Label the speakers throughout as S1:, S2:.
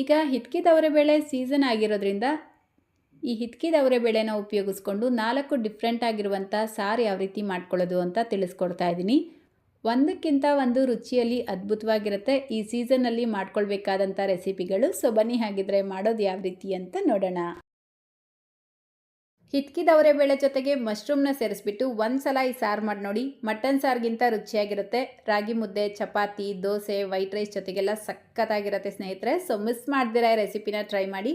S1: ಈಗ ಹಿತ್ಕಿದವರೆ ಬೇಳೆ ಸೀಸನ್ ಆಗಿರೋದ್ರಿಂದ ಈ ಹಿತ್ಕಿದವರೆ ಬೇಳೆನ ಉಪಯೋಗಿಸ್ಕೊಂಡು 4 ಡಿಫ್ರೆಂಟ್ ಆಗಿರುವಂಥ ಸಾರು ಯಾವ ರೀತಿ ಮಾಡ್ಕೊಳ್ಳೋದು ಅಂತ ತಿಳಿಸ್ಕೊಡ್ತಾ ಇದ್ದೀನಿ. ಒಂದಕ್ಕಿಂತ ಒಂದು ರುಚಿಯಲ್ಲಿ ಅದ್ಭುತವಾಗಿರುತ್ತೆ ಈ ಸೀಸನ್ನಲ್ಲಿ ಮಾಡ್ಕೊಳ್ಬೇಕಾದಂಥ ರೆಸಿಪಿಗಳು. ಸೊ ಬನ್ನಿ ಹಾಗಿದ್ರೆ ಮಾಡೋದು ಯಾವ ರೀತಿ ಅಂತ ನೋಡೋಣ. ಹಿತ್ಕಿದವರೆ ಬೇಳೆ ಜೊತೆಗೆ ಮಶ್ರೂಮ್ನ ಸೇರಿಸ್ಬಿಟ್ಟು ಒಂದು ಸಲ ಈ ಸಾರು ಮಾಡಿ ನೋಡಿ. ಮಟನ್ ಸಾರಿಗಿಂತ ರುಚಿಯಾಗಿರುತ್ತೆ. ರಾಗಿ ಮುದ್ದೆ, ಚಪಾತಿ, ದೋಸೆ, ವೈಟ್ ರೈಸ್ ಜೊತೆಗೆಲ್ಲ ಸಖತ್ತಾಗಿರುತ್ತೆ ಸ್ನೇಹಿತರೆ. ಸೊ ಮಿಸ್ ಮಾಡ್ದಿರ ಈ ರೆಸಿಪಿನ ಟ್ರೈ ಮಾಡಿ.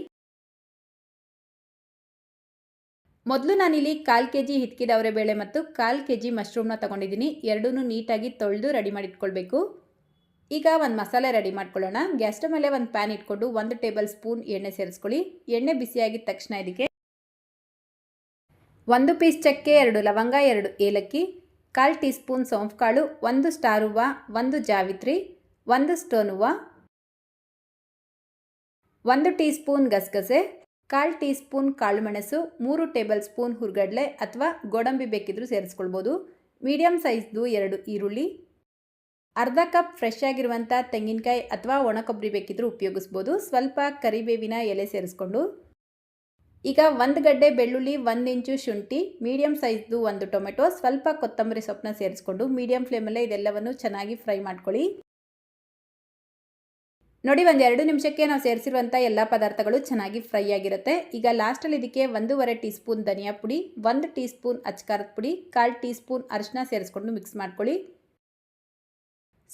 S1: ಮೊದಲು ನಾನಿಲ್ಲಿ 1/4 kg ಹಿತ್ಕಿದವರೆ ಬೇಳೆ ಮತ್ತು 1/4 kg ಮಶ್ರೂಮ್ನ ತೊಗೊಂಡಿದ್ದೀನಿ. ಎರಡೂ ನೀಟಾಗಿ ತೊಳೆದು ರೆಡಿ ಮಾಡಿ ಇಟ್ಕೊಳ್ಬೇಕು. ಈಗ ಒಂದು ಮಸಾಲೆ ರೆಡಿ ಮಾಡ್ಕೊಳ್ಳೋಣ. ಗ್ಯಾಸ್ ಸ್ಟವ್ ಮೇಲೆ ಒಂದು ಪ್ಯಾನ್ ಇಟ್ಕೊಂಡು 1 ಟೇಬಲ್ ಸ್ಪೂನ್ ಎಣ್ಣೆ ಸೇರಿಸ್ಕೊಳ್ಳಿ. ಎಣ್ಣೆ ಬಿಸಿಯಾಗಿದ ತಕ್ಷಣ ಇದಕ್ಕೆ 1 ಪೀಸ್ ಚಕ್ಕೆ, 2 ಲವಂಗ, 2 ಏಲಕ್ಕಿ, 1/4 ಟೀ ಸ್ಪೂನ್ ಸೌಂಫ್ ಕಾಳು, 1 ಸ್ಟಾರ್ ಹೂವು, 1 ಜಾವಿತ್ರಿ, 1 ಸ್ಟೋನ್ ಹೂವು, 1 ಟೀ ಸ್ಪೂನ್ ಗಸಗಸೆ, 1/4 ಟೀ ಸ್ಪೂನ್ ಕಾಳುಮೆಣಸು, 3 ಟೇಬಲ್ ಸ್ಪೂನ್ ಹುರ್ಗಡ್ಲೆ ಅಥವಾ ಗೋಡಂಬಿ ಬೇಕಿದ್ರೂ ಸೇರಿಸ್ಕೊಳ್ಬೋದು. ಮೀಡಿಯಮ್ ಸೈಜ್ದು 2 ಈರುಳ್ಳಿ, ಅರ್ಧ ಕಪ್ ಫ್ರೆಶ್ ಆಗಿರುವಂಥ ತೆಂಗಿನಕಾಯಿ ಅಥವಾ ಒಣಕೊಬ್ಬರಿ ಬೇಕಿದ್ರೂ ಉಪಯೋಗಿಸ್ಬೋದು. ಸ್ವಲ್ಪ ಕರಿಬೇವಿನ ಎಲೆ ಸೇರಿಸ್ಕೊಂಡು ಈಗ 1 ಗಡ್ಡೆ ಬೆಳ್ಳುಳ್ಳಿ, 1 ಇಂಚು ಶುಂಠಿ, ಮೀಡಿಯಮ್ ಸೈಜ್ದು 1 ಟೊಮೆಟೊ, ಸ್ವಲ್ಪ ಕೊತ್ತಂಬರಿ ಸೊಪ್ಪನ್ನ ಸೇರಿಸ್ಕೊಂಡು ಮೀಡಿಯಮ್ ಫ್ಲೇಮಲ್ಲೇ ಇದೆಲ್ಲವನ್ನು ಚೆನ್ನಾಗಿ ಫ್ರೈ ಮಾಡ್ಕೊಳ್ಳಿ. ನೋಡಿ, 1-2 ನಿಮಿಷಕ್ಕೆ ನಾವು ಸೇರಿಸಿರುವಂಥ ಎಲ್ಲ ಪದಾರ್ಥಗಳು ಚೆನ್ನಾಗಿ ಫ್ರೈ ಆಗಿರುತ್ತೆ. ಈಗ ಲಾಸ್ಟಲ್ಲಿ ಇದಕ್ಕೆ 1.5 ಟೀ ಸ್ಪೂನ್ ಧನಿಯಾ ಪುಡಿ, 1 ಟೀ ಸ್ಪೂನ್ ಅಚ್ಕಾರದ ಪುಡಿ, 1/4 ಟೀ ಸ್ಪೂನ್ ಅರಿಶಿನ ಸೇರಿಸ್ಕೊಂಡು ಮಿಕ್ಸ್ ಮಾಡ್ಕೊಳ್ಳಿ.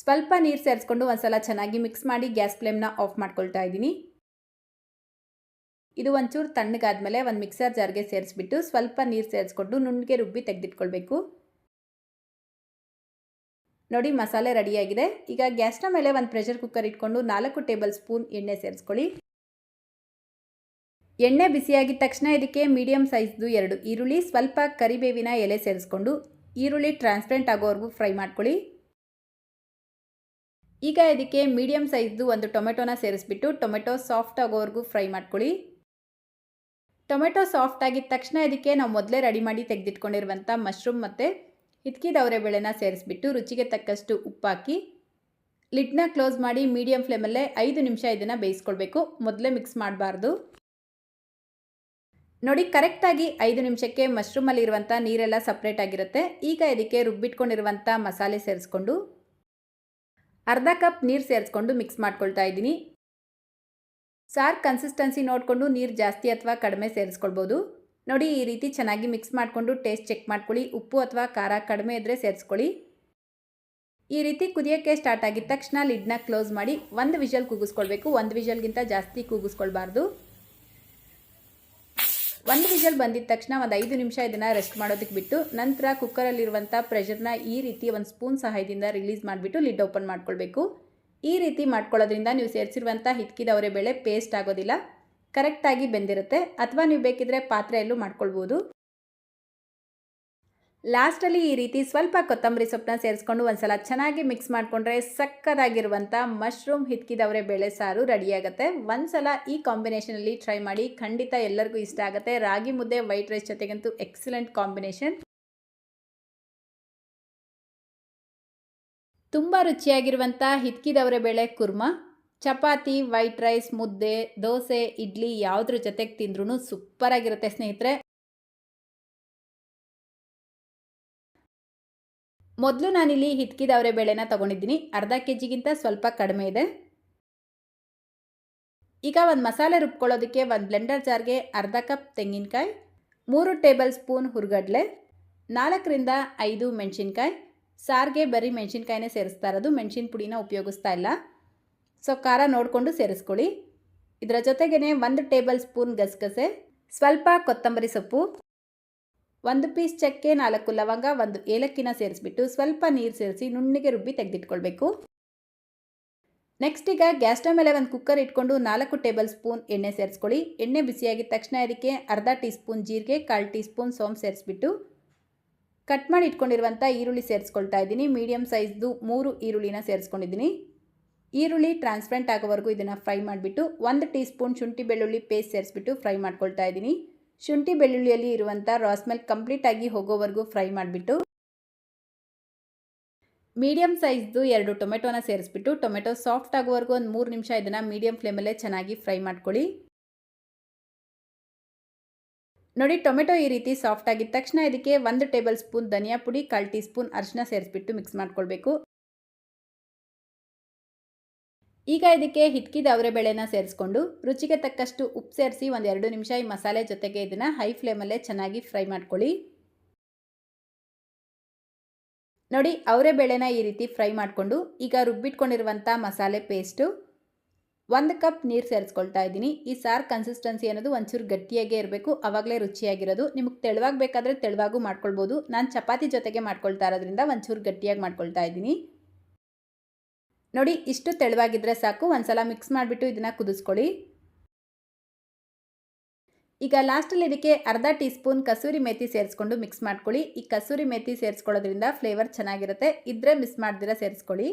S1: ಸ್ವಲ್ಪ ನೀರು ಸೇರಿಸ್ಕೊಂಡು ಒಂದ್ಸಲ ಚೆನ್ನಾಗಿ ಮಿಕ್ಸ್ ಮಾಡಿ ಗ್ಯಾಸ್ ಫ್ಲೇಮ್ನ ಆಫ್ ಮಾಡ್ಕೊಳ್ತಾ ಇದ್ದೀನಿ. ಇದು ಒಂಚೂರು ತಣ್ಣಗಾದ್ಮೇಲೆ ಒಂದು ಮಿಕ್ಸರ್ ಜಾರ್ಗೆ ಸೇರಿಸ್ಬಿಟ್ಟು ಸ್ವಲ್ಪ ನೀರು ಸೇರಿಸ್ಕೊಂಡು ನುಣ್ಣಗೆ ರುಬ್ಬಿ ತೆಗೆದಿಟ್ಕೊಳ್ಬೇಕು. ನೋಡಿ, ಮಸಾಲೆ ರೆಡಿಯಾಗಿದೆ. ಈಗ ಗ್ಯಾಸ್ನ ಮೇಲೆ ಒಂದು ಪ್ರೆಷರ್ ಕುಕ್ಕರ್ ಇಟ್ಕೊಂಡು 4 ಟೇಬಲ್ ಸ್ಪೂನ್ ಎಣ್ಣೆ ಸೇರಿಸ್ಕೊಳ್ಳಿ. ಎಣ್ಣೆ ಬಿಸಿಯಾಗಿದ ತಕ್ಷಣ ಇದಕ್ಕೆ ಮೀಡಿಯಮ್ ಸೈಜ್ದು 2 ಈರುಳ್ಳಿ, ಸ್ವಲ್ಪ ಕರಿಬೇವಿನ ಎಲೆ ಸೇರಿಸ್ಕೊಂಡು ಈರುಳ್ಳಿ ಟ್ರಾನ್ಸ್ಪರೆಂಟ್ ಆಗೋವರೆಗೂ ಫ್ರೈ ಮಾಡ್ಕೊಳ್ಳಿ. ಈಗ ಇದಕ್ಕೆ ಮೀಡಿಯಮ್ ಸೈಜ್ದು 1 ಟೊಮೆಟೊನ ಸೇರಿಸ್ಬಿಟ್ಟು ಟೊಮೆಟೊ ಸಾಫ್ಟ್ ಆಗೋವರೆಗೂ ಫ್ರೈ ಮಾಡ್ಕೊಳ್ಳಿ. ಟೊಮೆಟೊ ಸಾಫ್ಟ್ ಆಗಿದ ತಕ್ಷಣ ಇದಕ್ಕೆ ನಾವು ಮೊದಲೇ ರೆಡಿ ಮಾಡಿ ತೆಗೆದಿಟ್ಕೊಂಡಿರುವಂಥ ಮಶ್ರೂಮ್ ಮತ್ತು ಹಿತ್ಕಿದವರೆ ಬೇಳೆನ ಸೇರಿಸ್ಬಿಟ್ಟು ರುಚಿಗೆ ತಕ್ಕಷ್ಟು ಉಪ್ಪಾಕಿ ಲಿಡ್ನ ಕ್ಲೋಸ್ ಮಾಡಿ ಮೀಡಿಯಮ್ ಫ್ಲೇಮಲ್ಲೇ 5 ನಿಮಿಷ ಇದನ್ನು ಬೇಯಿಸ್ಕೊಳ್ಬೇಕು. ಮೊದಲೇ ಮಿಕ್ಸ್ ಮಾಡಬಾರ್ದು. ನೋಡಿ, ಕರೆಕ್ಟಾಗಿ 5 ನಿಮಿಷಕ್ಕೆ ಮಶ್ರೂಮಲ್ಲಿರುವಂಥ ನೀರೆಲ್ಲ ಸಪ್ರೇಟ್ ಆಗಿರುತ್ತೆ. ಈಗ ಇದಕ್ಕೆ ರುಬ್ಬಿಟ್ಕೊಂಡಿರುವಂಥ ಮಸಾಲೆ ಸೇರಿಸ್ಕೊಂಡು ಅರ್ಧ ಕಪ್ ನೀರು ಸೇರಿಸ್ಕೊಂಡು ಮಿಕ್ಸ್ ಮಾಡ್ಕೊಳ್ತಾ ಇದ್ದೀನಿ. ಸಾರು ಕನ್ಸಿಸ್ಟೆನ್ಸಿ ನೋಡಿಕೊಂಡು ನೀರು ಜಾಸ್ತಿ ಅಥವಾ ಕಡಿಮೆ ಸೇರಿಸ್ಕೊಳ್ಬೋದು. ನೋಡಿ, ಈ ರೀತಿ ಚೆನ್ನಾಗಿ ಮಿಕ್ಸ್ ಮಾಡಿಕೊಂಡು ಟೇಸ್ಟ್ ಚೆಕ್ ಮಾಡ್ಕೊಳ್ಳಿ. ಉಪ್ಪು ಅಥವಾ ಖಾರ ಕಡಿಮೆ ಇದ್ದರೆ ಸೇರಿಸ್ಕೊಳ್ಳಿ. ಈ ರೀತಿ ಕುದಿಯೋಕ್ಕೆ ಸ್ಟಾರ್ಟ್ ಆಗಿದ ತಕ್ಷಣ ಲಿಡ್ನ ಕ್ಲೋಸ್ ಮಾಡಿ 1 ವಿಷಲ್ ಕೂಗಿಸ್ಕೊಳ್ಬೇಕು. 1 ವಿಷಲ್ಗಿಂತ ಜಾಸ್ತಿ ಕೂಗಿಸ್ಕೊಳ್ಬಾರ್ದು. 1 ವಿಷಲ್ ಬಂದಿದ ತಕ್ಷಣ ಒಂದು 5 ನಿಮಿಷ ಇದನ್ನು ರೆಸ್ಟ್ ಮಾಡೋದಕ್ಕೆ ಬಿಟ್ಟು ನಂತರ ಕುಕ್ಕರಲ್ಲಿರುವಂಥ ಪ್ರೆಷರ್ನ ಈ ರೀತಿ ಒಂದು ಸ್ಪೂನ್ ಸಹಾಯದಿಂದ ರಿಲೀಸ್ ಮಾಡಿಬಿಟ್ಟು ಲಿಡ್ ಓಪನ್ ಮಾಡ್ಕೊಳ್ಬೇಕು. ಈ ರೀತಿ ಮಾಡ್ಕೊಳ್ಳೋದ್ರಿಂದ ನೀವು ಸೇರಿಸಿರುವಂಥ ಹಿತ್ಕಿದವರೆ ಬೇಳೆ ಪೇಸ್ಟ್ ಆಗೋದಿಲ್ಲ, ಕರೆಕ್ಟಾಗಿ ಬೆಂದಿರುತ್ತೆ. ಅಥವಾ ನೀವು ಬೇಕಿದ್ರೆ ಪಾತ್ರೆಯಲ್ಲೂ ಮಾಡ್ಕೊಳ್ಬೋದು. ಲಾಸ್ಟಲ್ಲಿ ಈ ರೀತಿ ಸ್ವಲ್ಪ ಕೊತ್ತಂಬರಿ ಸೊಪ್ಪನ್ನ ಸೇರಿಸ್ಕೊಂಡು ಒಂದ್ಸಲ ಚೆನ್ನಾಗಿ ಮಿಕ್ಸ್ ಮಾಡಿಕೊಂಡ್ರೆ ಸಕ್ಕತ್ತಾಗಿರುವಂಥ ಮಶ್ರೂಮ್ ಹಿತ್ಕಿದವರೆ ಬೇಳೆ ಸಾರು ರೆಡಿಯಾಗುತ್ತೆ. ಒಂದ್ಸಲ ಈ ಕಾಂಬಿನೇಷನಲ್ಲಿ ಟ್ರೈ ಮಾಡಿ, ಖಂಡಿತ ಎಲ್ಲರಿಗೂ ಇಷ್ಟ ಆಗುತ್ತೆ. ರಾಗಿ ಮುದ್ದೆ, ವೈಟ್ ರೈಸ್ ಜೊತೆಗಂತೂ ಎಕ್ಸಲೆಂಟ್ ಕಾಂಬಿನೇಷನ್. ತುಂಬ ರುಚಿಯಾಗಿರುವಂಥ ಹಿತ್ಕಿದವರೆ ಬೇಳೆ ಕುರ್ಮಾ ಚಪಾತಿ, ವೈಟ್ ರೈಸ್, ಮುದ್ದೆ, ದೋಸೆ, ಇಡ್ಲಿ ಯಾವುದ್ರ ಜೊತೆಗೆ ತಿಂದ್ರೂ ಸೂಪರಾಗಿರುತ್ತೆ ಸ್ನೇಹಿತರೆ. ಮೊದಲು ನಾನಿಲ್ಲಿ ಹಿತ್ಕಿದವರೆ ಬೇಳೆನ ತೊಗೊಂಡಿದ್ದೀನಿ. ಅರ್ಧ kgಗಿಂತ ಸ್ವಲ್ಪ ಕಡಿಮೆ ಇದೆ. ಈಗ ಒಂದು ಮಸಾಲೆ ರುಬ್ಕೊಳ್ಳೋದಕ್ಕೆ ಒಂದು ಬ್ಲೆಂಡರ್ ಜಾರ್ಗೆ ಅರ್ಧ ಕಪ್ ತೆಂಗಿನಕಾಯಿ, 3 ಟೇಬಲ್ ಸ್ಪೂನ್ ಹುರ್ಗಡ್ಲೆ, 4ರಿಂದ 5 ಮೆಣಸಿನ್ಕಾಯಿ. ಸಾರಿಗೆ ಬರೀ ಮೆಣಸಿನ್ಕಾಯಿನೇ ಸೇರಿಸ್ತಾ ಇರೋದು, ಮೆಣಸಿನ ಪುಡಿನ ಉಪಯೋಗಿಸ್ತಾ ಇಲ್ಲ. ಸೊ ಖಾರ ನೋಡಿಕೊಂಡು ಸೇರಿಸ್ಕೊಳ್ಳಿ. ಇದರ ಜೊತೆಗೇ 1 ಟೇಬಲ್ ಸ್ಪೂನ್ ಗಸಗಸೆ, ಸ್ವಲ್ಪ ಕೊತ್ತಂಬರಿ ಸೊಪ್ಪು, 1 ಪೀಸ್ ಚಕ್ಕೆ, 4 ಲವಂಗ, 1 ಏಲಕ್ಕಿನ ಸೇರಿಸ್ಬಿಟ್ಟು ಸ್ವಲ್ಪ ನೀರು ಸೇರಿಸಿ ನುಣ್ಣಗೆ ರುಬ್ಬಿ ತೆಗೆದಿಟ್ಕೊಳ್ಬೇಕು. ನೆಕ್ಸ್ಟ್ ಈಗ ಗ್ಯಾಸ್ ಸ್ಟವ್ ಮೇಲೆ ಒಂದು ಕುಕ್ಕರ್ ಇಟ್ಕೊಂಡು 4 ಟೇಬಲ್ ಸ್ಪೂನ್ ಎಣ್ಣೆ ಸೇರಿಸ್ಕೊಳ್ಳಿ. ಎಣ್ಣೆ ಬಿಸಿಯಾಗಿದ ತಕ್ಷಣ ಇದಕ್ಕೆ ಅರ್ಧ ಟೀ ಸ್ಪೂನ್ ಜೀರಿಗೆ, 1/4 ಟೀ ಸ್ಪೂನ್ ಸೋಂಪು ಸೇರಿಸ್ಬಿಟ್ಟು ಕಟ್ ಮಾಡಿ ಇಟ್ಕೊಂಡಿರುವಂಥ ಈರುಳ್ಳಿ ಸೇರಿಸ್ಕೊಳ್ತಾ ಇದ್ದೀನಿ. ಮೀಡಿಯಮ್ ಸೈಜ್ದು 3 ಈರುಳ್ಳಿನ ಸೇರಿಸ್ಕೊಂಡಿದ್ದೀನಿ. ಈರುಳ್ಳಿ ಟ್ರಾನ್ಸ್ಪರೆಂಟ್ ಆಗೋವರೆಗೂ ಇದನ್ನು ಫ್ರೈ ಮಾಡಿಬಿಟ್ಟು 1 ಟೀ ಸ್ಪೂನ್ ಶುಂಠಿ ಬೆಳ್ಳುಳ್ಳಿ ಪೇಸ್ಟ್ ಸೇರಿಸ್ಬಿಟ್ಟು ಫ್ರೈ ಮಾಡ್ಕೊಳ್ತಾ ಇದ್ದೀನಿ. ಶುಂಠಿ ಬೆಳ್ಳುಳ್ಳಿಯಲ್ಲಿ ಇರುವಂಥ ರಾ ಸ್ಮೆಲ್ ಕಂಪ್ಲೀಟಾಗಿ ಹೋಗೋವರೆಗೂ ಫ್ರೈ ಮಾಡಿಬಿಟ್ಟು ಮೀಡಿಯಮ್ ಸೈಜ್ದು 2 ಟೊಮೆಟೊನ ಸೇರಿಸ್ಬಿಟ್ಟು ಟೊಮೆಟೊ ಸಾಫ್ಟ್ ಆಗುವವರೆಗೂ ಒಂದು 3 ನಿಮಿಷ ಇದನ್ನು ಮೀಡಿಯಮ್ ಫ್ಲೇಮಲ್ಲೇ ಚೆನ್ನಾಗಿ ಫ್ರೈ ಮಾಡ್ಕೊಳ್ಳಿ. ನೋಡಿ ಟೊಮೆಟೊ ಈ ರೀತಿ ಸಾಫ್ಟ್ ಆಗಿದ ತಕ್ಷಣ ಇದಕ್ಕೆ 1 ಟೇಬಲ್ ಸ್ಪೂನ್ ಧನಿಯಾ ಪುಡಿ, 1/4 ಟೀ ಸ್ಪೂನ್ ಅರಿಶಿನ ಸೇರಿಸ್ಬಿಟ್ಟು ಮಿಕ್ಸ್ ಮಾಡ್ಕೊಳ್ಬೇಕು. ಈಗ ಇದಕ್ಕೆ ಹಿಟ್ಕಿದ ಅವರೆಬೇಳೆನ ಸೇರಿಸ್ಕೊಂಡು ರುಚಿಗೆ ತಕ್ಕಷ್ಟು ಉಪ್ಪು ಸೇರಿಸಿ ಒಂದು 2 ನಿಮಿಷ ಈ ಮಸಾಲೆ ಜೊತೆಗೆ ಇದನ್ನು ಹೈ ಫ್ಲೇಮಲ್ಲೇ ಚೆನ್ನಾಗಿ ಫ್ರೈ ಮಾಡ್ಕೊಳ್ಳಿ. ನೋಡಿ ಅವರೆಬೇಳೆನ ಈ ರೀತಿ ಫ್ರೈ ಮಾಡಿಕೊಂಡು ಈಗ ರುಬ್ಬಿಟ್ಕೊಂಡಿರುವಂಥ ಮಸಾಲೆ ಪೇಸ್ಟು 1 ಕಪ್ ನೀರು ಸೇರಿಸ್ಕೊಳ್ತಾ ಇದ್ದೀನಿ. ಈ ಸಾರು ಕನ್ಸಿಸ್ಟೆನ್ಸಿ ಅನ್ನೋದು ಒಂಚೂರು ಗಟ್ಟಿಯಾಗೇ ಇರಬೇಕು, ಆವಾಗಲೇ ರುಚಿಯಾಗಿರೋದು. ನಿಮಗೆ ತೆಳುವಾಗಿ ಬೇಕಾದರೆ ತೆಳುವಾಗೂ ಮಾಡ್ಕೊಳ್ಬೋದು. ನಾನು ಚಪಾತಿ ಜೊತೆಗೆ ಮಾಡ್ಕೊಳ್ತಾ ಇರೋದ್ರಿಂದ ಒಂಚೂರು ಗಟ್ಟಿಯಾಗಿ ಮಾಡ್ಕೊಳ್ತಾ ಇದ್ದೀನಿ. ನೋಡಿ ಇಷ್ಟು ತೆಳುವಾಗಿದ್ದರೆ ಸಾಕು. ಒಂದ್ಸಲ ಮಿಕ್ಸ್ ಮಾಡಿಬಿಟ್ಟು ಇದನ್ನು ಕುದಿಸ್ಕೊಳ್ಳಿ. ಈಗ ಲಾಸ್ಟಲ್ಲಿ ಇದಕ್ಕೆ ಅರ್ಧ ಟೀ ಸ್ಪೂನ್ ಕಸೂರಿ ಮೇಥಿ ಸೇರಿಸ್ಕೊಂಡು ಮಿಕ್ಸ್ ಮಾಡ್ಕೊಳ್ಳಿ. ಈ ಕಸೂರಿ ಮೇಥಿ ಸೇರಿಸ್ಕೊಳ್ಳೋದ್ರಿಂದ ಫ್ಲೇವರ್ ಚೆನ್ನಾಗಿರುತ್ತೆ. ಇದ್ರೆ ಮಿಸ್ ಮಾಡ್ದಿರ ಸೇರಿಸ್ಕೊಳ್ಳಿ.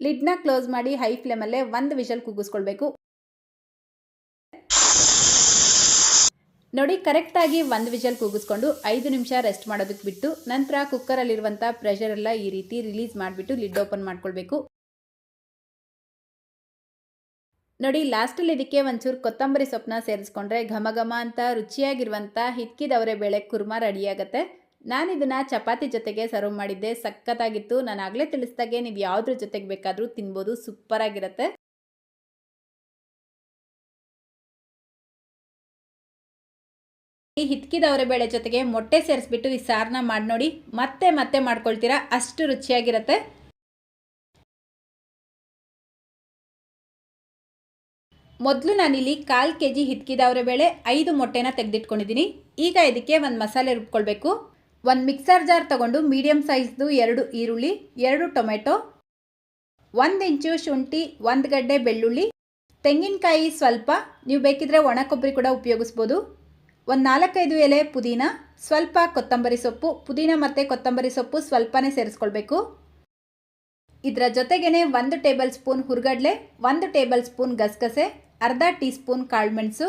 S1: ಲಿಡ್ನ ಕ್ಲೋಸ್ ಮಾಡಿ ಹೈ ಫ್ಲೇಮಲ್ಲೇ 1 ವಿಷಲ್ ಕೂಗಿಸ್ಕೊಳ್ಬೇಕು. ನೋಡಿ ಕರೆಕ್ಟಾಗಿ 1 ವಿಷಲ್ ಕೂಗಿಸ್ಕೊಂಡು 5 ನಿಮಿಷ ರೆಸ್ಟ್ ಮಾಡೋದಕ್ಕೆ ಬಿಟ್ಟು ನಂತರ ಕುಕ್ಕರಲ್ಲಿರುವಂಥ ಪ್ರೆಷರ್ ಎಲ್ಲ ಈ ರೀತಿ ರಿಲೀಸ್ ಮಾಡಿಬಿಟ್ಟು ಲಿಡ್ ಓಪನ್ ಮಾಡ್ಕೊಳ್ಬೇಕು. ನೋಡಿ ಲಾಸ್ಟಲ್ಲಿ ಇದಕ್ಕೆ ಒಂಚೂರು ಕೊತ್ತಂಬರಿ ಸೊಪ್ಪನ್ನ ಸೇರಿಸ್ಕೊಂಡ್ರೆ ಘಮ ಘಮ ಅಂತ ರುಚಿಯಾಗಿರುವಂಥ ಹಿಟ್ಕಿದವರೆ ಬೇಳೆ ಕುರ್ಮಾ ರೆಡಿಯಾಗುತ್ತೆ. ನಾನು ಇದನ್ನು ಚಪಾತಿ ಜೊತೆಗೆ ಸರ್ವ್ ಮಾಡಿದ್ದೆ, ಸಖತ್ತಾಗಿತ್ತು. ನಾನು ಆಗಲೇ ತಿಳಿಸ್ದಾಗೆ ನೀವು ಯಾವುದ್ರ ಜೊತೆಗೆ ಬೇಕಾದರೂ ತಿನ್ಬೋದು, ಸೂಪರಾಗಿರುತ್ತೆ. ಈ ಹಿಟ್ಕಿದವರೆ ಬೇಳೆ ಜೊತೆಗೆ ಮೊಟ್ಟೆ ಸೇರಿಸ್ಬಿಟ್ಟು ಈ ಸಾರನ್ನ ಮಾಡಿ ನೋಡಿ, ಮತ್ತೆ ಮತ್ತೆ ಮಾಡ್ಕೊಳ್ತೀರಾ, ಅಷ್ಟು ರುಚಿಯಾಗಿರುತ್ತೆ. ಮೊದಲು ನಾನಿಲ್ಲಿ 1/4 kg ಹಿಟ್ಕಿದವರೆ ಬೇಳೆ 5 ಮೊಟ್ಟೆನ ತೆಗೆದಿಟ್ಕೊಂಡಿದ್ದೀನಿ. ಈಗ ಇದಕ್ಕೆ ಒಂದು ಮಸಾಲೆ ರುಬ್ಕೊಳ್ಬೇಕು. ಒಂದು ಮಿಕ್ಸರ್ ಜಾರ್ ತಗೊಂಡು ಮೀಡಿಯಮ್ ಸೈಜ್ದು 2 ಈರುಳ್ಳಿ, 2 ಟೊಮೆಟೊ, 1 ಇಂಚು ಶುಂಠಿ, 1 ಗಡ್ಡೆ ಬೆಳ್ಳುಳ್ಳಿ, ತೆಂಗಿನಕಾಯಿ ಸ್ವಲ್ಪ, ನೀವು ಬೇಕಿದ್ರೆ ಒಣ ಕೊಬ್ಬರಿ ಕೂಡ ಉಪಯೋಗಿಸ್ಬೋದು, ಒಂದು 4-5 ಎಲೆ ಪುದೀನ, ಸ್ವಲ್ಪ ಕೊತ್ತಂಬರಿ ಸೊಪ್ಪು. ಪುದೀನ ಮತ್ತು ಕೊತ್ತಂಬರಿ ಸೊಪ್ಪು ಸ್ವಲ್ಪನೇ ಸೇರಿಸ್ಕೊಳ್ಬೇಕು. ಇದರ ಜೊತೆಗೇ 1 ಟೇಬಲ್ ಸ್ಪೂನ್ ಹುರ್ಗಡ್ಲೆ, 1 ಟೇಬಲ್ ಸ್ಪೂನ್ ಗಸಗಸೆ, ಅರ್ಧ ಟೀ ಸ್ಪೂನ್ ಕಾಳುಮೆಣಸು,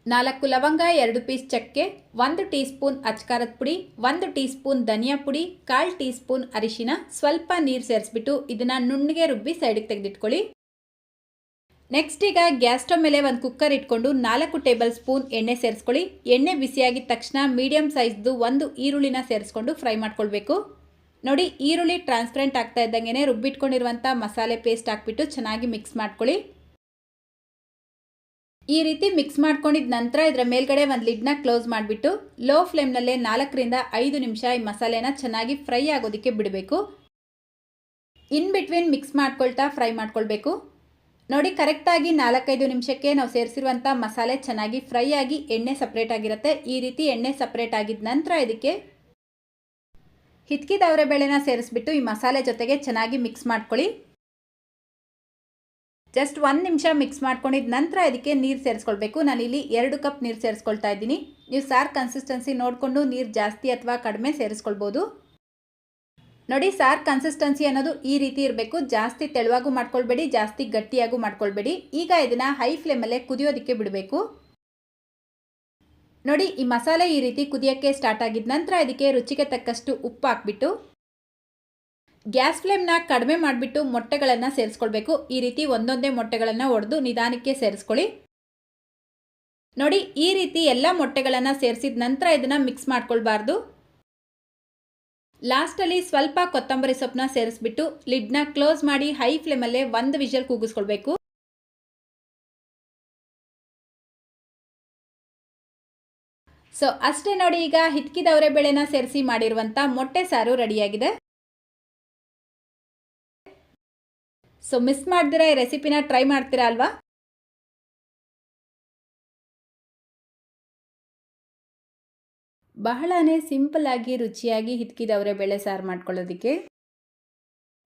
S1: 4 ಲವಂಗ, 2 ಪೀಸ್ ಚಕ್ಕೆ, 1 ಟೀ ಸ್ಪೂನ್ ಅಚ್ಕಾರದ ಪುಡಿ, 1 ಟೀ ಸ್ಪೂನ್ ಧನಿಯಾ ಪುಡಿ, 1/4 ಟೀ ಸ್ಪೂನ್ ಅರಿಶಿನ, ಸ್ವಲ್ಪ ನೀರು ಸೇರಿಸ್ಬಿಟ್ಟು ಇದನ್ನು ನುಣ್ಣಗೆ ರುಬ್ಬಿ ಸೈಡಿಗೆ ತೆಗೆದಿಟ್ಕೊಳ್ಳಿ. ನೆಕ್ಸ್ಟ್ ಈಗ ಗ್ಯಾಸ್ ಸ್ಟವ್ ಮೇಲೆ ಒಂದು ಕುಕ್ಕರ್ ಇಟ್ಕೊಂಡು 4 ಟೇಬಲ್ ಸ್ಪೂನ್ ಎಣ್ಣೆ ಸೇರಿಸ್ಕೊಳ್ಳಿ. ಎಣ್ಣೆ ಬಿಸಿಯಾಗಿದ ತಕ್ಷಣ ಮೀಡಿಯಮ್ ಸೈಜ್ದು 1 ಈರುಳ್ಳಿನ ಸೇರಿಸ್ಕೊಂಡು ಫ್ರೈ ಮಾಡ್ಕೊಳ್ಬೇಕು. ನೋಡಿ ಈರುಳ್ಳಿ ಟ್ರಾನ್ಸ್ಪರೆಂಟ್ ಆಗ್ತಾ ಇದ್ದಂಗೆ ರುಬ್ಬಿಟ್ಕೊಂಡಿರುವಂಥ ಮಸಾಲೆ ಪೇಸ್ಟ್ ಹಾಕ್ಬಿಟ್ಟು ಚೆನ್ನಾಗಿ ಮಿಕ್ಸ್ ಮಾಡ್ಕೊಳ್ಳಿ. ಈ ರೀತಿ ಮಿಕ್ಸ್ ಮಾಡ್ಕೊಂಡಿದ ನಂತರ ಇದರ ಮೇಲ್ಗಡೆ ಒಂದು ಲಿಡ್ನ ಕ್ಲೋಸ್ ಮಾಡಿಬಿಟ್ಟು ಲೋ ಫ್ಲೇಮ್ನಲ್ಲೇ 4-5 ನಿಮಿಷ ಈ ಮಸಾಲೆನ ಚೆನ್ನಾಗಿ ಫ್ರೈ ಆಗೋದಕ್ಕೆ ಬಿಡಬೇಕು. ಇನ್ ಬಿಟ್ವೀನ್ ಮಿಕ್ಸ್ ಮಾಡ್ಕೊಳ್ತಾ ಫ್ರೈ ಮಾಡ್ಕೊಳ್ಬೇಕು. ನೋಡಿ ಕರೆಕ್ಟಾಗಿ 4-5 ನಿಮಿಷಕ್ಕೆ ನಾವು ಸೇರಿಸಿರುವಂಥ ಮಸಾಲೆ ಚೆನ್ನಾಗಿ ಫ್ರೈ ಆಗಿ ಎಣ್ಣೆ ಸಪ್ರೇಟ್ ಆಗಿರುತ್ತೆ. ಈ ರೀತಿ ಎಣ್ಣೆ ಸಪ್ರೇಟ್ ಆಗಿದ ನಂತರ ಇದಕ್ಕೆ ಹಿಟ್ಕಿದವರೆ ಬೇಳೆನ ಸೇರಿಸ್ಬಿಟ್ಟು ಈ ಮಸಾಲೆ ಜೊತೆಗೆ ಚೆನ್ನಾಗಿ ಮಿಕ್ಸ್ ಮಾಡ್ಕೊಳ್ಳಿ. ಜಸ್ಟ್ 1 ನಿಮಿಷ ಮಿಕ್ಸ್ ಮಾಡ್ಕೊಂಡಿದ ನಂತರ ಇದಕ್ಕೆ ನೀರು ಸೇರಿಸ್ಕೊಳ್ಬೇಕು. ನಾನಿಲ್ಲಿ 2 ಕಪ್ ನೀರು ಸೇರಿಸ್ಕೊಳ್ತಾ ಇದ್ದೀನಿ. ನೀವು ಸಾರು ಕನ್ಸಿಸ್ಟೆನ್ಸಿ ನೋಡಿಕೊಂಡು ನೀರು ಜಾಸ್ತಿ ಅಥವಾ ಕಡಿಮೆ ಸೇರಿಸ್ಕೊಳ್ಬೋದು. ನೋಡಿ ಸಾರು ಕನ್ಸಿಸ್ಟೆನ್ಸಿ ಅನ್ನೋದು ಈ ರೀತಿ ಇರಬೇಕು. ಜಾಸ್ತಿ ತೆಳುವಾಗೂ ಮಾಡ್ಕೊಳ್ಬೇಡಿ, ಜಾಸ್ತಿ ಗಟ್ಟಿಯಾಗೂ ಮಾಡ್ಕೊಳ್ಬೇಡಿ. ಈಗ ಇದನ್ನು ಹೈ ಫ್ಲೇಮಲ್ಲೇ ಕುದಿಯೋದಕ್ಕೆ ಬಿಡಬೇಕು. ನೋಡಿ ಈ ಮಸಾಲೆ ಈ ರೀತಿ ಕುದಿಯೋಕ್ಕೆ ಸ್ಟಾರ್ಟ್ ಆಗಿದ ನಂತರ ಇದಕ್ಕೆ ರುಚಿಗೆ ತಕ್ಕಷ್ಟು ಉಪ್ಪು ಹಾಕ್ಬಿಟ್ಟು ಗ್ಯಾಸ್ ಫ್ಲೇಮ್ನ ಕಡಿಮೆ ಮಾಡಿಬಿಟ್ಟು ಮೊಟ್ಟೆಗಳನ್ನು ಸೇರಿಸ್ಕೊಳ್ಬೇಕು. ಈ ರೀತಿ ಒಂದೊಂದೇ ಮೊಟ್ಟೆಗಳನ್ನು ಒಡೆದು ನಿಧಾನಕ್ಕೆ ಸೇರಿಸ್ಕೊಳ್ಳಿ. ನೋಡಿ ಈ ರೀತಿ ಎಲ್ಲ ಮೊಟ್ಟೆಗಳನ್ನು ಸೇರಿಸಿದ ನಂತರ ಇದನ್ನು ಮಿಕ್ಸ್ ಮಾಡ್ಕೊಳ್ಬಾರ್ದು. ಲಾಸ್ಟಲ್ಲಿ ಸ್ವಲ್ಪ ಕೊತ್ತಂಬರಿ ಸೊಪ್ಪನ್ನ ಸೇರಿಸ್ಬಿಟ್ಟು ಲಿಡ್ನ ಕ್ಲೋಸ್ ಮಾಡಿ ಹೈ ಫ್ಲೇಮಲ್ಲೇ 1 ವಿಷಲ್ ಕೂಗಿಸ್ಕೊಳ್ಬೇಕು. ಸೊ ಅಷ್ಟೇ ನೋಡಿ, ಈಗ ಹಿಟ್ಕಿದವರೆ ಬೇಳೆನ ಸೇರಿಸಿ ಮಾಡಿರುವಂಥ ಮೊಟ್ಟೆ ಸಾರು ರೆಡಿಯಾಗಿದೆ. ಸೊ ಮಿಸ್ ಮಾಡ್ದಿರಾ ಈ ರೆಸಿಪಿನ ಟ್ರೈ ಮಾಡ್ತೀರಾ ಅಲ್ವಾ? ಬಹಳನೇ ಸಿಂಪಲ್ ಆಗಿ ರುಚಿಯಾಗಿ ಹಿಟ್ಕಿದವರೆ ಬೇಳೆ ಸಾರು ಮಾಡ್ಕೊಳ್ಳೋದಕ್ಕೆ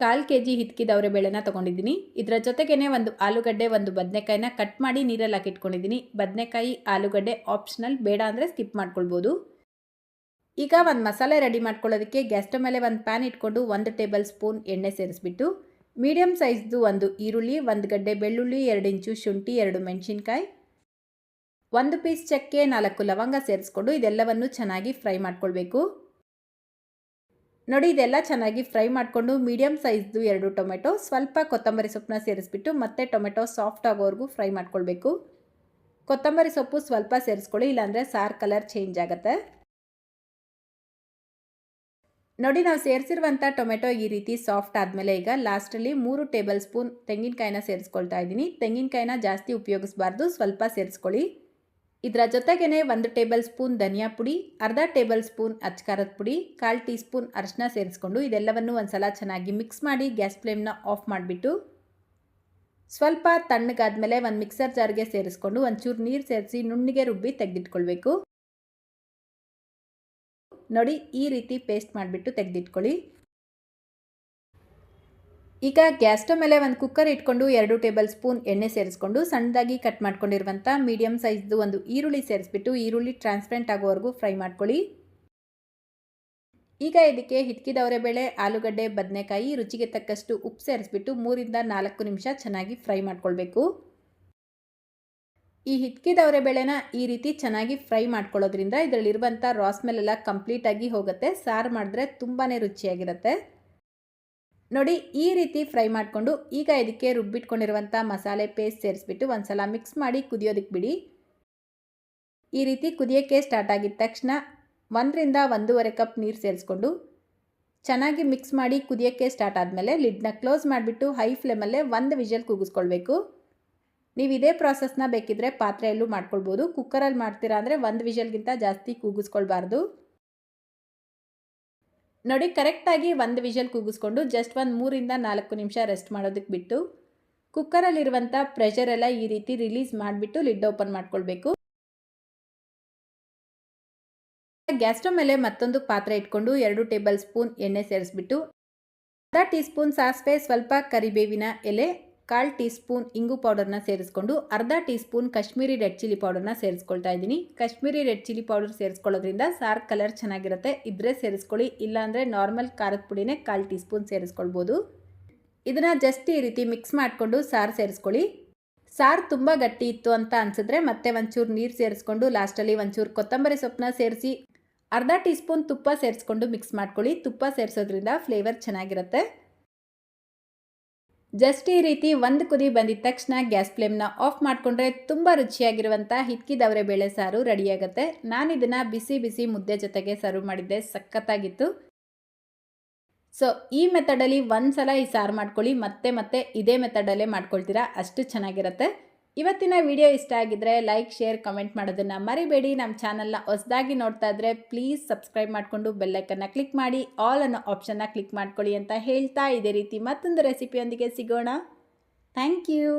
S1: 1/4 kg ಹಿಟ್ಕಿದವರೆ ಬೇಳೆನ ತೊಗೊಂಡಿದ್ದೀನಿ. ಇದರ ಜೊತೆಗೇ ಒಂದು ಆಲೂಗಡ್ಡೆ, ಒಂದು ಬದನೆಕಾಯಿನ ಕಟ್ ಮಾಡಿ ನೀರಲ್ಲಿ ಹಾಕಿಟ್ಕೊಂಡಿದ್ದೀನಿ. ಬದನೆಕಾಯಿ, ಆಲೂಗಡ್ಡೆ ಆಪ್ಷನಲ್, ಬೇಡ ಅಂದರೆ ಸ್ಕಿಪ್ ಮಾಡ್ಕೊಳ್ಬೋದು. ಈಗ ಒಂದು ಮಸಾಲೆ ರೆಡಿ ಮಾಡ್ಕೊಳ್ಳೋದಕ್ಕೆ ಗ್ಯಾಸ್ ಸ್ಟವ್ ಮೇಲೆ ಒಂದು ಪ್ಯಾನ್ ಇಟ್ಕೊಂಡು 1 ಟೇಬಲ್ ಸ್ಪೂನ್ ಎಣ್ಣೆ ಸೇರಿಸ್ಬಿಟ್ಟು ಮೀಡಿಯಮ್ ಸೈಜ್ದು 1 ಈರುಳ್ಳಿ, 1 ಗಡ್ಡೆ ಬೆಳ್ಳುಳ್ಳಿ, 2 ಇಂಚು ಶುಂಠಿ, 2 ಮೆಣಸಿನ್ಕಾಯಿ, 1 ಪೀಸ್ ಚಕ್ಕೆ, 4 ಲವಂಗ ಸೇರಿಸ್ಕೊಂಡು ಇದೆಲ್ಲವನ್ನು ಚೆನ್ನಾಗಿ ಫ್ರೈ ಮಾಡ್ಕೊಳ್ಬೇಕು. ನೋಡಿ ಇದೆಲ್ಲ ಚೆನ್ನಾಗಿ ಫ್ರೈ ಮಾಡಿಕೊಂಡು ಮೀಡಿಯಮ್ ಸೈಜ್ದು 2 ಟೊಮೆಟೊ, ಸ್ವಲ್ಪ ಕೊತ್ತಂಬರಿ ಸೊಪ್ಪನ್ನ ಸೇರಿಸ್ಬಿಟ್ಟು ಮತ್ತೆ ಟೊಮೆಟೊ ಸಾಫ್ಟ್ ಆಗೋವರೆಗೂ ಫ್ರೈ ಮಾಡ್ಕೊಳ್ಬೇಕು. ಕೊತ್ತಂಬರಿ ಸೊಪ್ಪು ಸ್ವಲ್ಪ ಸೇರಿಸ್ಕೊಳ್ಳಿ, ಇಲ್ಲಾಂದರೆ ಸಾರು ಕಲರ್ ಚೇಂಜ್ ಆಗುತ್ತೆ. ನೋಡಿ ನಾವು ಸೇರಿಸಿರುವಂಥ ಟೊಮೆಟೊ ಈ ರೀತಿ ಸಾಫ್ಟ್ ಆದಮೇಲೆ ಈಗ ಲಾಸ್ಟಲ್ಲಿ 3 ಟೇಬಲ್ ಸ್ಪೂನ್ ತೆಂಗಿನಕಾಯಿನ ಸೇರಿಸ್ಕೊಳ್ತಾ ಇದ್ದೀನಿ. ತೆಂಗಿನಕಾಯಿನ ಜಾಸ್ತಿ ಉಪಯೋಗಿಸಬಾರ್ದು, ಸ್ವಲ್ಪ ಸೇರಿಸ್ಕೊಳ್ಳಿ. ಇದರ ಜೊತೆಗೇ 1 ಟೇಬಲ್ ಸ್ಪೂನ್ ಧನಿಯಾ ಪುಡಿ, ಅರ್ಧ ಟೇಬಲ್ ಸ್ಪೂನ್ ಅಚ್ಕಾರದ ಪುಡಿ, 1/4 ಟೀ ಸ್ಪೂನ್ ಅರಿಶಿನ ಸೇರಿಸ್ಕೊಂಡು ಇದೆಲ್ಲವನ್ನು ಒಂದ್ಸಲ ಚೆನ್ನಾಗಿ ಮಿಕ್ಸ್ ಮಾಡಿ ಗ್ಯಾಸ್ ಫ್ಲೇಮ್ನ ಆಫ್ ಮಾಡಿಬಿಟ್ಟು ಸ್ವಲ್ಪ ತಣ್ಣಗಾದ್ಮೇಲೆ ಒಂದು ಮಿಕ್ಸರ್ ಜಾರ್ಗೆ ಸೇರಿಸ್ಕೊಂಡು ಒಂಚೂರು ನೀರು ಸೇರಿಸಿ ನುಣ್ಣಗೆ ರುಬ್ಬಿ ತೆಗೆದಿಟ್ಕೊಳ್ಬೇಕು. ನೋಡಿ ಈ ರೀತಿ ಪೇಸ್ಟ್ ಮಾಡಿಬಿಟ್ಟು ತೆಗೆದಿಟ್ಕೊಳ್ಳಿ. ಈಗ ಗ್ಯಾಸ್ ಸ್ಟವ್ ಮೇಲೆ ಒಂದು ಕುಕ್ಕರ್ ಇಟ್ಕೊಂಡು 2 ಟೇಬಲ್ ಸ್ಪೂನ್ ಎಣ್ಣೆ ಸೇರಿಸ್ಕೊಂಡು ಸಣ್ಣದಾಗಿ ಕಟ್ ಮಾಡ್ಕೊಂಡಿರುವಂಥ ಮೀಡಿಯಮ್ ಸೈಜ್ದು ಒಂದು ಈರುಳ್ಳಿ ಸೇರಿಸ್ಬಿಟ್ಟು ಈರುಳ್ಳಿ ಟ್ರಾನ್ಸ್ಪರೆಂಟ್ ಆಗೋವರೆಗೂ ಫ್ರೈ ಮಾಡ್ಕೊಳ್ಳಿ. ಈಗ ಇದಕ್ಕೆ ಹಿಚ್ಕಿದವರೆ ಬೇಳೆ, ಆಲೂಗಡ್ಡೆ, ಬದನೆಕಾಯಿ, ರುಚಿಗೆ ತಕ್ಕಷ್ಟು ಉಪ್ಪು ಸೇರಿಸ್ಬಿಟ್ಟು 3 ರಿಂದ 4 ನಿಮಿಷ ಚೆನ್ನಾಗಿ ಫ್ರೈ ಮಾಡ್ಕೊಳ್ಬೇಕು. ಈ ಹಿಚ್ಕಿದವರೆ ಬೇಳೆನ ಈ ರೀತಿ ಚೆನ್ನಾಗಿ ಫ್ರೈ ಮಾಡ್ಕೊಳ್ಳೋದ್ರಿಂದ ಇದರಲ್ಲಿರುವಂಥ ರಾ ಸ್ಮೆಲ್ ಎಲ್ಲ ಕಂಪ್ಲೀಟಾಗಿ ಹೋಗುತ್ತೆ. ಸಾರು ಮಾಡಿದ್ರೆ ತುಂಬಾ ರುಚಿಯಾಗಿರುತ್ತೆ. ನೋಡಿ ಈ ರೀತಿ ಫ್ರೈ ಮಾಡಿಕೊಂಡು ಈಗ ಇದಕ್ಕೆ ರುಬ್ಬಿಟ್ಕೊಂಡಿರುವಂಥ ಮಸಾಲೆ ಪೇಸ್ಟ್ ಸೇರಿಸ್ಬಿಟ್ಟು ಒಂದ್ಸಲ ಮಿಕ್ಸ್ ಮಾಡಿ ಕುದಿಯೋದಕ್ಕೆ ಬಿಡಿ. ಈ ರೀತಿ ಕುದಿಯೋಕ್ಕೆ ಸ್ಟಾರ್ಟ್ ಆಗಿದ ತಕ್ಷಣ 1 ರಿಂದ 1.5 ಕಪ್ ನೀರು ಸೇರಿಸ್ಕೊಂಡು ಚೆನ್ನಾಗಿ ಮಿಕ್ಸ್ ಮಾಡಿ ಕುದಿಯೋಕ್ಕೆ ಸ್ಟಾರ್ಟ್ ಆದಮೇಲೆ ಲಿಡ್ನ ಕ್ಲೋಸ್ ಮಾಡಿಬಿಟ್ಟು ಹೈ ಫ್ಲೇಮಲ್ಲೇ 1 ವಿಷಲ್ ಕೂಗಿಸ್ಕೊಳ್ಬೇಕು. ನೀವು ಇದೇ ಪ್ರಾಸೆಸ್ನ ಬೇಕಿದ್ರೆ ಪಾತ್ರೆಯಲ್ಲೂ ಮಾಡ್ಕೊಳ್ಬೋದು. ಕುಕ್ಕರಲ್ಲಿ ಮಾಡ್ತೀರಾ ಅಂದರೆ 1 ವಿಷಲ್ಗಿಂತ ಜಾಸ್ತಿ ಕೂಗಿಸ್ಕೊಳ್ಬಾರ್ದು. ನೋಡಿ ಕರೆಕ್ಟಾಗಿ 1 ವಿಷಲ್ ಕೂಗಿಸ್ಕೊಂಡು ಜಸ್ಟ್ ಒಂದು 3 ರಿಂದ 4 ನಿಮಿಷ ರೆಸ್ಟ್ ಮಾಡೋದಕ್ಕೆ ಬಿಟ್ಟು ಕುಕ್ಕರಲ್ಲಿರುವಂಥ ಪ್ರೆಷರ್ ಎಲ್ಲ ಈ ರೀತಿ ರಿಲೀಸ್ ಮಾಡಿಬಿಟ್ಟು ಲಿಡ್ ಓಪನ್ ಮಾಡ್ಕೊಳ್ಬೇಕು. ಗ್ಯಾಸ್ ಸ್ಟವ್ ಮೇಲೆ ಮತ್ತೊಂದು ಪಾತ್ರೆ ಇಟ್ಕೊಂಡು 2 ಟೇಬಲ್ ಸ್ಪೂನ್ ಎಣ್ಣೆ ಸೇರಿಸ್ಬಿಟ್ಟು ಅರ್ಧ ಟೀ ಸ್ಪೂನ್ ಸಾಸಿವೆ, ಸ್ವಲ್ಪ ಕರಿಬೇವಿನ ಎಲೆ, 1/4 ಟೀ ಸ್ಪೂನ್ ಇಂಗು ಪೌಡರ್ನ ಸೇರಿಸ್ಕೊಂಡು ಅರ್ಧ teaspoon Kashmiri red chilli ಪೌಡರ್ನ ಸೇರಿಸ್ಕೊಳ್ತಾ ಇದ್ದೀನಿ. ಕಾಶ್ಮೀರಿ ರೆಡ್ ಚಿಲ್ಲಿ ಪೌಡರ್ ಸೇರಿಸ್ಕೊಳ್ಳೋದ್ರಿಂದ ಸಾರು ಕಲರ್ ಚೆನ್ನಾಗಿರುತ್ತೆ. ಇದ್ರೆ ಸೇರಿಸ್ಕೊಳ್ಳಿ, ಇಲ್ಲಾಂದರೆ ನಾರ್ಮಲ್ ಖಾರದ ಪುಡಿನೇ 1/4 ಟೀ ಸ್ಪೂನ್ ಸೇರಿಸ್ಕೊಳ್ಬೋದು. ಇದನ್ನು ಜಸ್ಟ್ ಈ ರೀತಿ ಮಿಕ್ಸ್ ಮಾಡಿಕೊಂಡು ಸಾರು ಸೇರಿಸ್ಕೊಳ್ಳಿ. ಸಾರು ತುಂಬ ಗಟ್ಟಿ ಇತ್ತು ಅಂತ ಅನಿಸಿದ್ರೆ ಮತ್ತೆ ಒಂಚೂರು ನೀರು ಸೇರಿಸ್ಕೊಂಡು ಲಾಸ್ಟಲ್ಲಿ ಒಂಚೂರು ಕೊತ್ತಂಬರಿ ಸೊಪ್ಪನ್ನ ಸೇರಿಸಿ ಅರ್ಧ ಟೀ ಸ್ಪೂನ್ ತುಪ್ಪ ಸೇರಿಸ್ಕೊಂಡು ಮಿಕ್ಸ್ ಮಾಡ್ಕೊಳ್ಳಿ. ತುಪ್ಪ ಸೇರಿಸೋದ್ರಿಂದ ಫ್ಲೇವರ್ ಚೆನ್ನಾಗಿರುತ್ತೆ. ಜಸ್ಟ್ ಈ ರೀತಿ ಒಂದು ಕುದಿ ಬಂದಿದ ತಕ್ಷಣ ಗ್ಯಾಸ್ ಫ್ಲೇಮ್ನ ಆಫ್ ಮಾಡಿಕೊಂಡ್ರೆ ತುಂಬ ರುಚಿಯಾಗಿರುವಂಥ ಹಿಚ್ಕಿದವರೆ ಬೇಳೆ ಸಾರು ರೆಡಿಯಾಗುತ್ತೆ. ನಾನು ಇದನ್ನು ಬಿಸಿ ಬಿಸಿ ಮುದ್ದೆ ಜೊತೆಗೆ ಸರ್ವ್ ಮಾಡಿದ್ದೆ, ಸಖತ್ತಾಗಿತ್ತು. ಸೊ ಈ ಮೆಥಡಲ್ಲಿ ಒಂದು ಸಲ ಈ ಸಾರು ಮಾಡ್ಕೊಳ್ಳಿ, ಮತ್ತೆ ಇದೇ ಮೆಥಡಲ್ಲೇ ಮಾಡ್ಕೊಳ್ತೀರಾ, ಅಷ್ಟು ಚೆನ್ನಾಗಿರುತ್ತೆ. ಇವತ್ತಿನ ವಿಡಿಯೋ ಇಷ್ಟ ಆಗಿದ್ರೆ ಲೈಕ್, ಶೇರ್, ಕಮೆಂಟ್ ಮಾಡೋದನ್ನು ಮರಿಬೇಡಿ. ನಮ್ಮ ಚಾನಲ್ನ ಹೊಸದಾಗಿ ನೋಡ್ತಾ ಇದ್ದರೆ ಪ್ಲೀಸ್ ಸಬ್ಸ್ಕ್ರೈಬ್ ಮಾಡಿಕೊಂಡು ಬೆಲ್ಲೈಕನ್ನ ಕ್ಲಿಕ್ ಮಾಡಿ ಆಲ್ ಅನ್ನೋ ಆಪ್ಷನ್ನ ಕ್ಲಿಕ್ ಮಾಡ್ಕೊಳ್ಳಿ ಅಂತ ಹೇಳ್ತಾ ಇದೇ ರೀತಿ ಮತ್ತೊಂದು ರೆಸಿಪಿಯೊಂದಿಗೆ ಸಿಗೋಣ. Thank you.